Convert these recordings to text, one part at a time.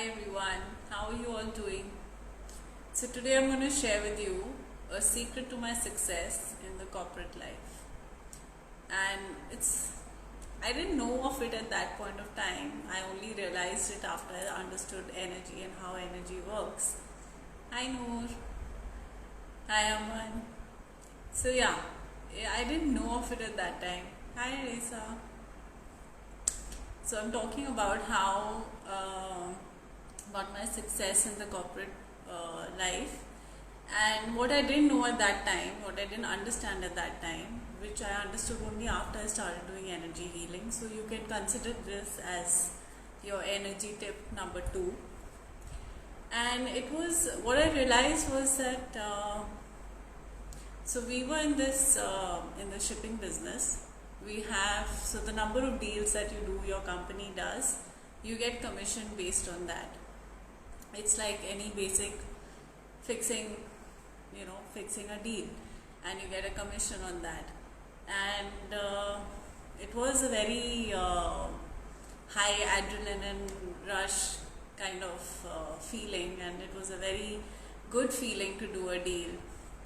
everyone, how are you all doing? So today I'm going to share with you a secret to my success in the corporate life. And I didn't know of it at that point of time. I only realized it after I understood energy and how energy works. Hi Noor, hi Aman. So I didn't know of it at that time. Hi Risa. So I'm talking about how about my success in the corporate life, and what I didn't know at that time, what I didn't understand at that time, which I understood only after I started doing energy healing. So you can consider this as your energy tip number two. And it was what I realized was that so we were in the shipping business. We have, so the number of deals that you do, your company does, you get commission based on that. It's like any basic fixing a deal, and you get a commission on that. And it was a very high adrenaline rush kind of feeling, and it was a very good feeling to do a deal.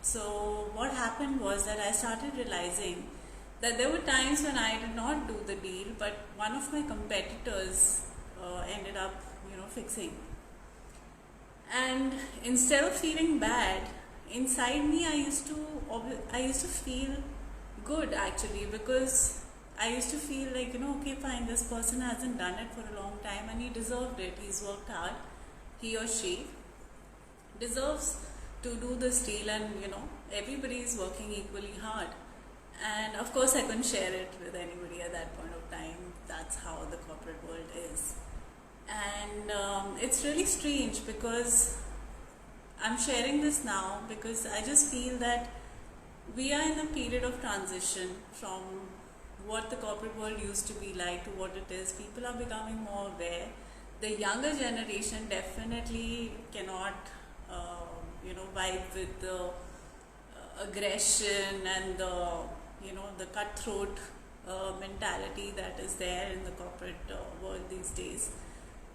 So what happened was that I started realizing that there were times when I did not do the deal, but one of my competitors ended up fixing. And instead of feeling bad, inside me I used to feel good, actually, because I used to feel like, okay, fine, this person hasn't done it for a long time and he deserved it. He's worked hard. He or she deserves to do this deal, and everybody is working equally hard. And of course I couldn't share it with anybody at that point of time. That's how the corporate world is. And it's really strange because I'm sharing this now because I just feel that we are in a period of transition from what the corporate world used to be like to what it is. People are becoming more aware. The younger generation definitely cannot vibe with the aggression and the cutthroat mentality that is there in the corporate world these days.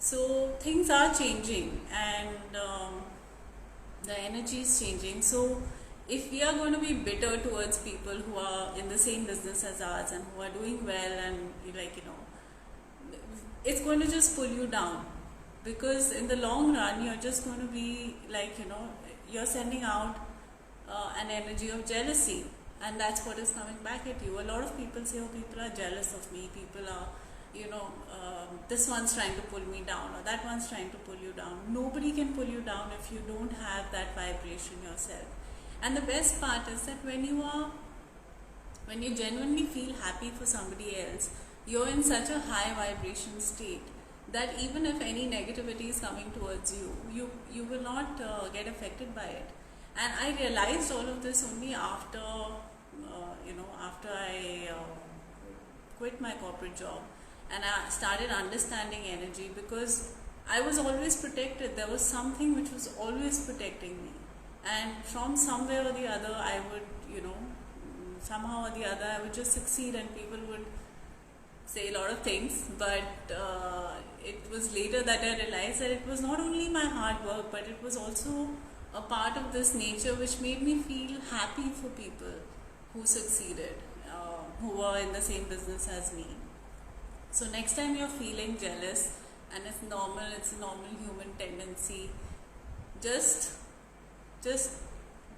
So things are changing, and the energy is changing. So if we are going to be bitter towards people who are in the same business as ours and who are doing well, and it's going to just pull you down, because in the long run you're just going to be you're sending out an energy of jealousy, and that's what is coming back at you. A lot of people say, oh, people are jealous of me, people are this one's trying to pull me down, or that one's trying to pull you down. Nobody can pull you down if you don't have that vibration yourself. And the best part is that when you genuinely feel happy for somebody else, you're in such a high vibration state that even if any negativity is coming towards you will not get affected by it. And I realized all of this only after I quit my corporate job and I started understanding energy, because I was always protected. There was something which was always protecting me, and from somewhere or the other I would somehow or the other I would just succeed, and people would say a lot of things. But it was later that I realized that it was not only my hard work, but it was also a part of this nature which made me feel happy for people who succeeded, who were in the same business as me. So next time you're feeling jealous, and it's a normal human tendency, just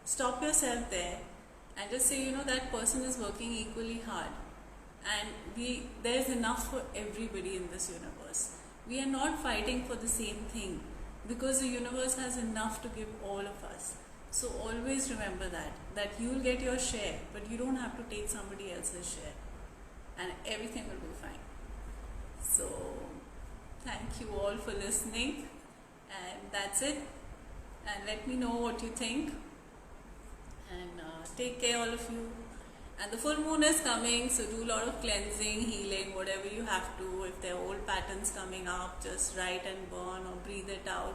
stop yourself there and just say, that person is working equally hard, and there's enough for everybody in this universe. We are not fighting for the same thing, because the universe has enough to give all of us. So always remember that you'll get your share, but you don't have to take somebody else's share, and everything will be fine. So thank you all for listening, and that's it. And let me know what you think, and take care, all of you. And the full moon is coming, so do a lot of cleansing, healing, whatever you have to. If there are old patterns coming up, just write and burn or breathe it out.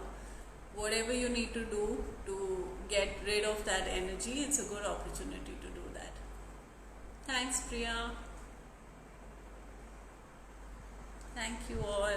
Whatever you need to do to get rid of that energy, it's a good opportunity to do that. Thanks, Priya. Thank you all.